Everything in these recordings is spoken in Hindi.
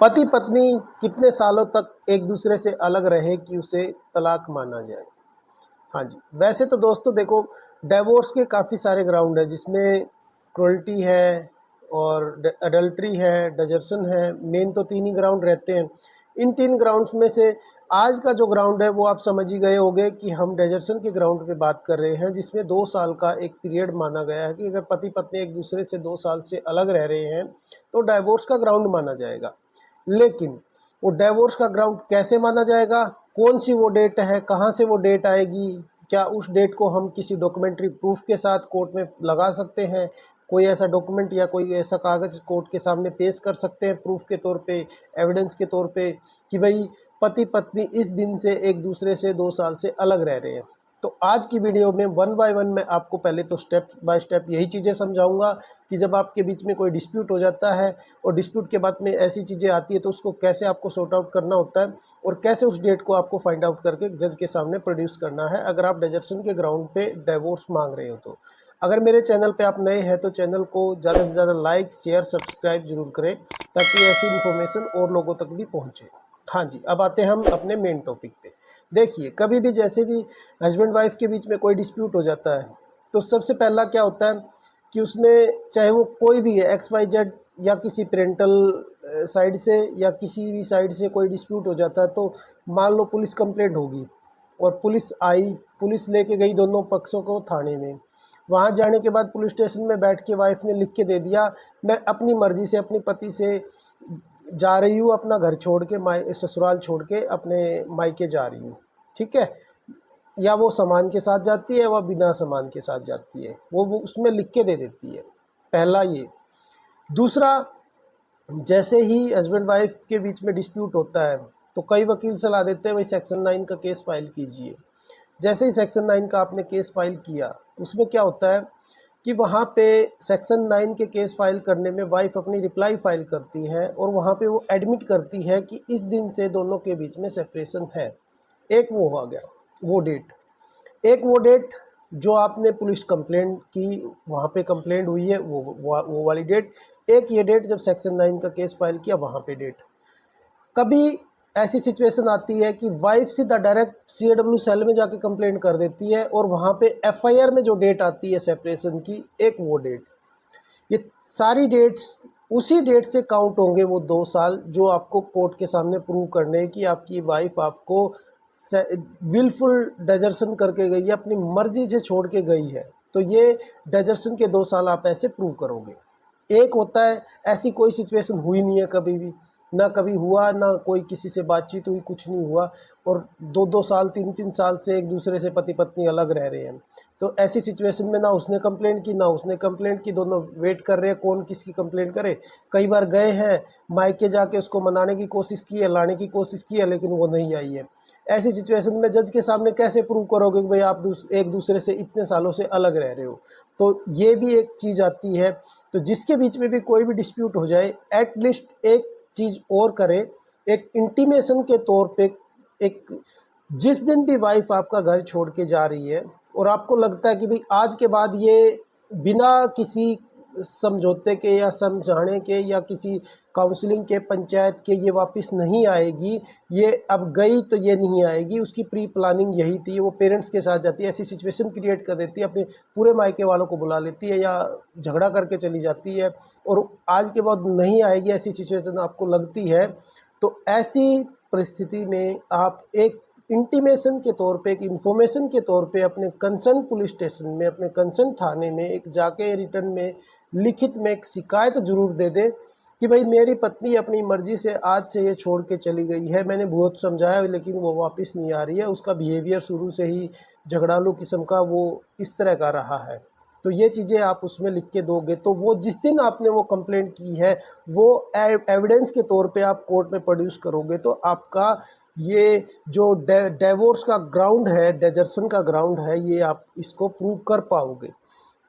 पति पत्नी कितने सालों तक एक दूसरे से अलग रहे कि उसे तलाक माना जाए। हाँ जी, वैसे तो दोस्तों देखो, डिवोर्स के काफ़ी सारे ग्राउंड है जिसमें क्रुएल्टी है और अडल्ट्री है, डिजर्शन है। मेन तो तीन ही ग्राउंड रहते हैं। इन तीन ग्राउंड्स में से आज का जो ग्राउंड है वो आप समझ ही गए होंगे कि हम डिजर्शन के ग्राउंड पे बात कर रहे हैं, जिसमें 2 साल का एक पीरियड माना गया है कि अगर पति पत्नी एक दूसरे से 2 साल से अलग रह रहे हैं तो डिवोर्स का ग्राउंड माना जाएगा। लेकिन वो डिवोर्स का ग्राउंड कैसे माना जाएगा, कौन सी वो डेट है, कहाँ से वो डेट आएगी, क्या उस डेट को हम किसी डॉक्यूमेंट्री प्रूफ के साथ कोर्ट में लगा सकते हैं, कोई ऐसा डॉक्यूमेंट या कोई ऐसा कागज़ कोर्ट के सामने पेश कर सकते हैं प्रूफ के तौर पे, एविडेंस के तौर पे कि भाई पति पत्नी इस दिन से एक दूसरे से 2 साल से अलग रह रहे हैं। तो आज की वीडियो में वन बाय वन मैं आपको पहले तो स्टेप बाय स्टेप यही चीज़ें समझाऊंगा कि जब आपके बीच में कोई डिस्प्यूट हो जाता है और डिस्प्यूट के बाद में ऐसी चीज़ें आती है तो उसको कैसे आपको सॉर्ट आउट करना होता है और कैसे उस डेट को आपको फाइंड आउट करके जज के सामने प्रोड्यूस करना है अगर आप डिजर्शन के ग्राउंड पे डिवोर्स मांग रहे हो। तो अगर मेरे चैनल पे आप नए हैं तो चैनल को ज़्यादा से ज़्यादा लाइक शेयर सब्सक्राइब जरूर करें ताकि ऐसी इन्फॉर्मेशन और लोगों तक भी पहुँचे। हाँ जी, अब आते हैं हम अपने मेन टॉपिक पे। देखिए, कभी भी जैसे भी हस्बैंड वाइफ के बीच में कोई डिस्प्यूट हो जाता है तो सबसे पहला क्या होता है कि उसमें चाहे वो कोई भी है XYZ या किसी पेरेंटल साइड से या किसी भी साइड से कोई डिस्प्यूट हो जाता है तो मान लो पुलिस कंप्लेंट होगी और पुलिस आई, पुलिस लेके गई दोनों पक्षों को थाने में। वहाँ जाने के बाद पुलिस स्टेशन में बैठ के वाइफ ने लिख के दे दिया, मैं अपनी मर्जी से अपने पति से जा रही हूँ, अपना घर छोड़ के ससुराल छोड़ के अपने मायके जा रही हूँ। ठीक है, या वो सामान के साथ जाती है वह बिना सामान के साथ जाती है, वो उसमें लिख के दे देती है। पहला ये। दूसरा, जैसे ही हस्बैंड वाइफ के बीच में डिस्प्यूट होता है तो कई वकील सलाह देते हैं भाई सेक्शन 9 का केस फाइल कीजिए। जैसे ही सेक्शन 9 का आपने केस फाइल किया उसमें क्या होता है कि वहाँ पे सेक्शन 9 के केस फाइल करने में वाइफ अपनी रिप्लाई फाइल करती है और वहाँ पे वो एडमिट करती है कि इस दिन से दोनों के बीच में सेपरेशन है। एक वो हो गया वो डेट। एक वो डेट जो आपने पुलिस कंप्लेंट की, वहाँ पे कंप्लेंट हुई है, वो वाली डेट। एक ये डेट जब सेक्शन 9 का केस फाइल किया, वहाँ पे डेट। कभी ऐसी सिचुएशन आती है कि वाइफ सीधा डायरेक्ट CAW सेल में जाके कंप्लेंट कर देती है और वहाँ पे FIR में जो डेट आती है सेपरेशन की, एक वो डेट। ये सारी डेट्स उसी डेट से काउंट होंगे वो 2 साल जो आपको कोर्ट के सामने प्रूव करने हैं कि आपकी वाइफ आपको विलफुल डिजर्शन करके गई है, अपनी मर्जी से छोड़ के गई है। तो ये डिजर्शन के 2 साल आप ऐसे प्रूव करोगे। एक होता है ऐसी कोई सिचुएशन हुई नहीं है कभी भी, ना कभी हुआ, ना कोई किसी से बातचीत हुई, कुछ नहीं हुआ और 2-2 साल 3-3 साल से एक दूसरे से पति पत्नी अलग रह रहे हैं। तो ऐसी सिचुएशन में ना उसने कंप्लेंट की ना उसने कंप्लेंट की, दोनों वेट कर रहे हैं कौन किसकी कंप्लेंट करे। कई बार गए हैं मायके जाके उसको मनाने की कोशिश की है, लाने की कोशिश की है, लेकिन वो नहीं आई है। ऐसी सिचुएशन में जज के सामने कैसे प्रूव करोगे कि भाई आप एक दूसरे से इतने सालों से अलग रह रहे हो। तो ये भी एक चीज़ आती है। तो जिसके बीच में भी कोई भी डिस्प्यूट हो जाए, एटलीस्ट एक चीज़ और करे, एक इंटीमेशन के तौर पे, एक जिस दिन भी वाइफ आपका घर छोड़ के जा रही है और आपको लगता है कि भाई आज के बाद ये बिना किसी समझौते के या समझाने के या किसी काउंसलिंग के, पंचायत के, ये वापस नहीं आएगी, ये अब गई तो ये नहीं आएगी, उसकी प्री प्लानिंग यही थी, वो पेरेंट्स के साथ जाती है, ऐसी सिचुएशन क्रिएट कर देती है, अपने पूरे मायके वालों को बुला लेती है या झगड़ा करके चली जाती है और आज के बाद नहीं आएगी, ऐसी सिचुएशन आपको लगती है। तो ऐसी परिस्थिति में आप एक इंटीमेशन के तौर पे, एक इन्फॉर्मेशन के तौर पे अपने कंसर्न पुलिस स्टेशन में, अपने कंसर्न थाने में एक जाके रिटर्न में लिखित में एक शिकायत जरूर दे दे कि भाई मेरी पत्नी अपनी मर्जी से आज से ये छोड़ के चली गई है, मैंने बहुत समझाया लेकिन वो वापस नहीं आ रही है, उसका बिहेवियर शुरू से ही झगड़ालू किस्म का वो इस तरह का रहा है। तो ये चीज़ें आप उसमें लिख के दोगे तो वो जिस दिन आपने वो कंप्लेंट की है वो एविडेंस के तौर पे आप कोर्ट में प्रोड्यूस करोगे तो आपका ये जो डिवोर्स का ग्राउंड है, डिजर्शन का ग्राउंड है, ये आप इसको प्रूव कर पाओगे।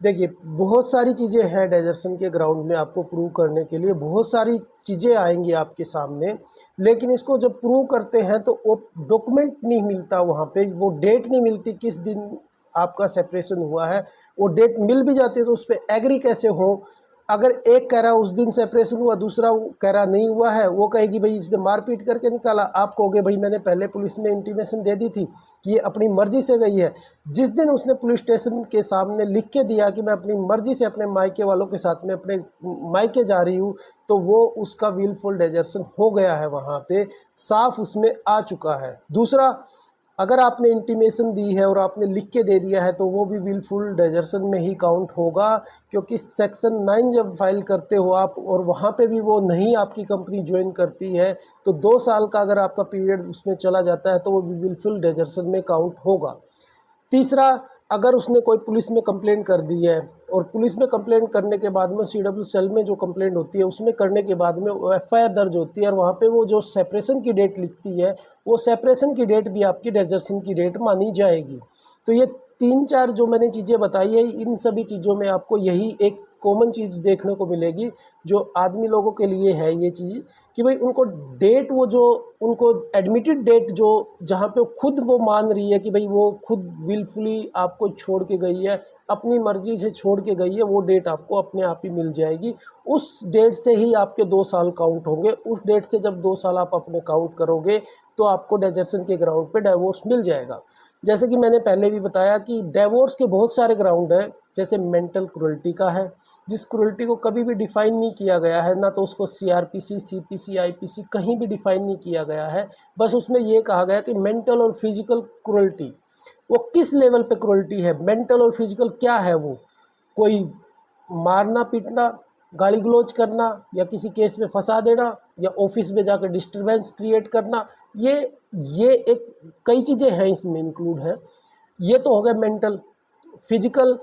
देखिए, बहुत सारी चीज़ें हैं डिजर्शन के ग्राउंड में आपको प्रूव करने के लिए, बहुत सारी चीज़ें आएंगी आपके सामने, लेकिन इसको जब प्रूव करते हैं तो वो डॉक्यूमेंट नहीं मिलता, वहाँ पे वो डेट नहीं मिलती किस दिन आपका सेपरेशन हुआ है। वो डेट मिल भी जाती है तो उस पर एग्री कैसे हो, अगर एक कह रहा उस दिन सेपरेशन हुआ, दूसरा कह रहा नहीं हुआ है, वो कहेगी भाई इसने मारपीट करके निकाला, आप कहोगे भाई मैंने पहले पुलिस में इंटीमेशन दे दी थी कि ये अपनी मर्जी से गई है। जिस दिन उसने पुलिस स्टेशन के सामने लिख के दिया कि मैं अपनी मर्जी से अपने मायके वालों के साथ में अपने मायके जा रही हूँ, तो वो उसका विलफुल डेजर्शन हो गया है, वहाँ पे साफ उसमें आ चुका है। दूसरा, अगर आपने इंटीमेशन दी है और आपने लिख के दे दिया है तो वो भी विलफुल डेजर्शन में ही काउंट होगा, क्योंकि सेक्शन 9 जब फाइल करते हो आप और वहाँ पे भी वो नहीं आपकी कंपनी ज्वाइन करती है, तो 2 साल का अगर आपका पीरियड उसमें चला जाता है तो वो भी विलफुल डेजर्शन में काउंट होगा। तीसरा, अगर उसने कोई पुलिस में कंप्लेंट कर दी है और पुलिस में कंप्लेंट करने के बाद में CW सेल में जो कंप्लेंट होती है उसमें करने के बाद में FIR दर्ज होती है और वहाँ पे वो जो सेपरेशन की डेट लिखती है, वो सेपरेशन की डेट भी आपकी डेजर्शन की डेट मानी जाएगी। तो ये 3-4 जो मैंने चीज़ें बताई है, इन सभी चीज़ों में आपको यही एक कॉमन चीज़ देखने को मिलेगी जो आदमी लोगों के लिए है ये चीज़, कि भाई उनको डेट, वो जो उनको एडमिटेड डेट जो जहाँ पे खुद वो मान रही है कि भाई वो खुद विलफुली आपको छोड़ के गई है, अपनी मर्जी से छोड़ के गई है, वो डेट आपको अपने आप ही मिल जाएगी। उस डेट से ही आपके 2 साल काउंट होंगे। उस डेट से जब 2 साल आप अपने काउंट करोगे तो आपको डेजर्शन के ग्राउंड पे डिवोर्स मिल जाएगा। जैसे कि मैंने पहले भी बताया कि डिवोर्स के बहुत सारे ग्राउंड हैं, जैसे मेंटल क्रूरल्टी का है, जिस क्रूरल्टी को कभी भी डिफ़ाइन नहीं किया गया है, ना तो उसको CRPC, CPC, IPC कहीं भी डिफ़ाइन नहीं किया गया है। बस उसमें ये कहा गया कि मेंटल और फिजिकल क्रूरल्टी, वो किस लेवल पे क्रूरल्टी है, मेंटल और फिजिकल क्या है वो, कोई मारना पीटना, गाली गलौज करना, या किसी केस में फंसा देना, या ऑफिस में जाकर डिस्टरबेंस क्रिएट करना, ये एक कई चीज़ें हैं इसमें इंक्लूड है। ये तो हो गया मेंटल। फिजिकल,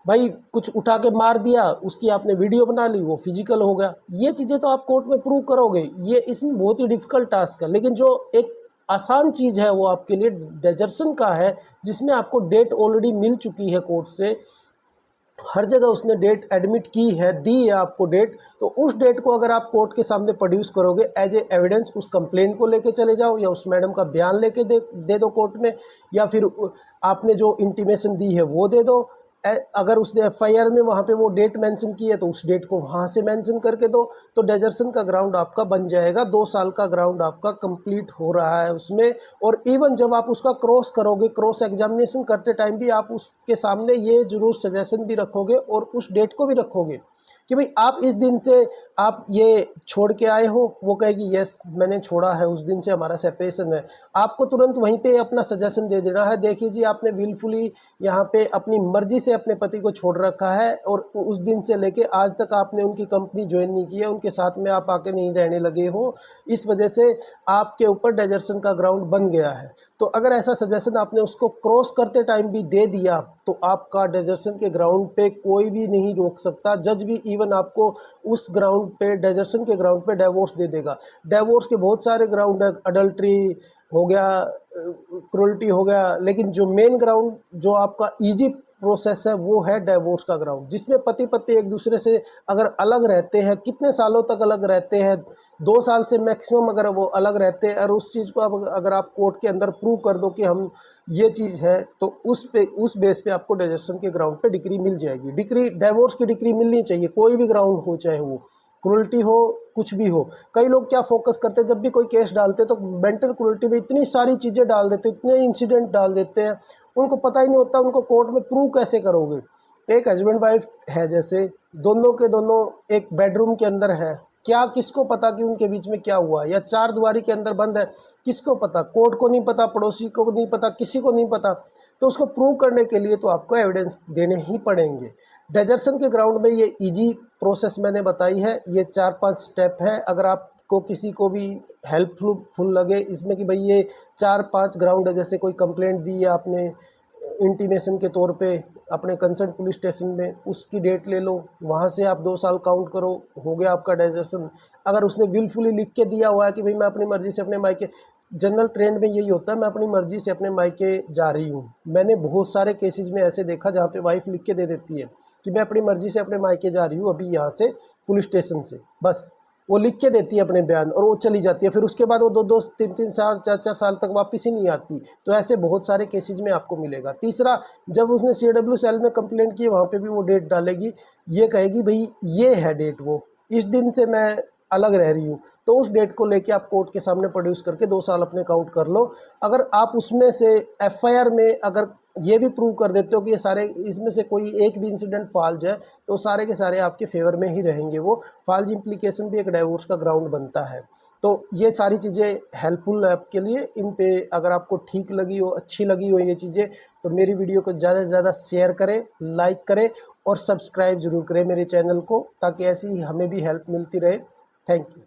भाई कुछ उठा के मार दिया, उसकी आपने वीडियो बना ली, वो फिजिकल हो गया। ये चीज़ें तो आप कोर्ट में प्रूव करोगे, ये इसमें बहुत ही डिफ़िकल्ट टास्क है। लेकिन जो एक आसान चीज़ है वो आपके लिए डेजर्शन का है, जिसमें आपको डेट ऑलरेडी मिल चुकी है कोर्ट से, हर जगह उसने डेट एडमिट की है, दी है आपको डेट, तो उस डेट को अगर आप कोर्ट के सामने प्रोड्यूस करोगे एज ए एविडेंस, उस कंप्लेंट को लेके चले जाओ या उस मैडम का बयान लेके दे दो कोर्ट में, या फिर आपने जो इंटीमेशन दी है वो दे दो। अगर उसने FIR में वहाँ पे वो डेट मेंशन की है तो उस डेट को वहाँ से मेंशन करके दो, तो डेजर्शन का ग्राउंड आपका बन जाएगा। 2 साल का ग्राउंड आपका कंप्लीट हो रहा है उसमें। और इवन जब आप उसका क्रॉस करोगे, क्रॉस एग्जामिनेशन करते टाइम भी आप उसके सामने ये जरूर सजेशन भी रखोगे और उस डेट को भी रखोगे कि भाई आप इस दिन से आप ये छोड़ के आए हो, वो कहेगी यस मैंने छोड़ा है, उस दिन से हमारा सेपरेशन है। आपको तुरंत वहीं पे अपना सजेशन दे देना है, देखिए जी आपने विलफुली यहाँ पे अपनी मर्जी से अपने पति को छोड़ रखा है और उस दिन से लेके आज तक आपने उनकी कंपनी ज्वाइन नहीं की है, उनके साथ में आप आके नहीं रहने लगे हो, इस वजह से आपके ऊपर डेजर्शन का ग्राउंड बन गया है। तो अगर ऐसा सजेशन आपने उसको क्रॉस करते टाइम भी दे दिया तो आपका डेजर्शन के ग्राउंड पे कोई भी नहीं रोक सकता। जज भी इवन आपको उस ग्राउंड पे, डेजर्शन के ग्राउंड पे डिवोर्स दे देगा। डिवोर्स के बहुत सारे ग्राउंड है, अडल्ट्री हो गया, क्रूरल्टी हो गया, लेकिन जो मेन ग्राउंड जो आपका इजी प्रोसेस है वो है डिवोर्स का ग्राउंड, जिसमें पति पत्नी एक दूसरे से अगर अलग रहते हैं, कितने सालों तक अलग रहते हैं, 2 साल से मैक्सिमम अगर वो अलग रहते हैं, और उस चीज़ को अगर आप कोर्ट के अंदर प्रूव कर दो कि हम ये चीज़ है, तो उस बेस पे आपको डेजर्शन के ग्राउंड पे डिक्री मिल जाएगी। डिक्री, डिवोर्स की डिक्री मिलनी चाहिए, कोई भी ग्राउंड हो, चाहे वो क्रूरल्टी हो, कुछ भी हो। कई लोग क्या फोकस करते हैं, जब भी कोई केस डालते हैं तो मेंटल क्रूरल्टी में इतनी सारी चीज़ें डाल देते हैं, इतने इंसिडेंट डाल देते हैं, उनको पता ही नहीं होता उनको कोर्ट में प्रूव कैसे करोगे। एक हस्बैंड वाइफ है, जैसे दोनों के दोनों एक बेडरूम के अंदर है, क्या किसको पता कि उनके बीच में क्या हुआ, या 4 दीवारी के अंदर बंद है, किसको पता, कोर्ट को नहीं पता, पड़ोसी को नहीं पता, किसी को नहीं पता। तो उसको प्रूव करने के लिए तो आपको एविडेंस देने ही पड़ेंगे। डेजर्शन के ग्राउंड में ये इजी प्रोसेस मैंने बताई है, ये 4-5 स्टेप है। अगर आपको किसी को भी हेल्पफुल लगे इसमें कि भाई ये 4-5 ग्राउंड है, जैसे कोई कंप्लेंट दी है आपने इंटीमेशन के तौर पे अपने कंसर्न पुलिस स्टेशन में, उसकी डेट ले लो, वहाँ से आप 2 साल काउंट करो, हो गया आपका डेजर्शन। अगर उसने विलफुली लिख के दिया हुआ है कि भाई मैं अपनी मर्ज़ी से अपने मायके, जनरल ट्रेंड में यही होता है, मैं अपनी मर्ज़ी से अपने मायके जा रही हूँ। मैंने बहुत सारे केसेस में ऐसे देखा जहाँ पे वाइफ लिख के दे देती है कि मैं अपनी मर्ज़ी से अपने मायके जा रही हूँ अभी यहाँ से पुलिस स्टेशन से, बस वो लिख के देती है अपने बयान और वो चली जाती है, फिर उसके बाद वो 2-2, 3-3 साल, 4-4 साल तक वापस ही नहीं आती। तो ऐसे बहुत सारे केसेज में आपको मिलेगा। तीसरा, जब उसने CW सेल में कंप्लेंट की, वहाँ पे भी वो डेट डालेगी, ये कहेगी भाई ये है डेट, वो इस दिन से मैं अलग रह रही हूँ, तो उस डेट को लेके आप कोर्ट के सामने प्रोड्यूस करके 2 साल अपने काउंट कर लो। अगर आप उसमें से FIR में अगर ये भी प्रूव कर देते हो कि ये सारे, इसमें से कोई एक भी इंसिडेंट फाल्ज है, तो सारे के सारे आपके फेवर में ही रहेंगे। वो फाल्ज इम्प्लीकेशन भी एक डाइवोर्स का ग्राउंड बनता है। तो ये सारी चीज़ें हेल्पफुल है आपके लिए। इन पे अगर आपको ठीक लगी हो, अच्छी लगी हो ये चीज़ें, तो मेरी वीडियो को ज़्यादा से ज़्यादा शेयर करें, लाइक करें और सब्सक्राइब ज़रूर करें मेरे चैनल को, ताकि ऐसी ही हमें भी हेल्प मिलती रहे। Thank you.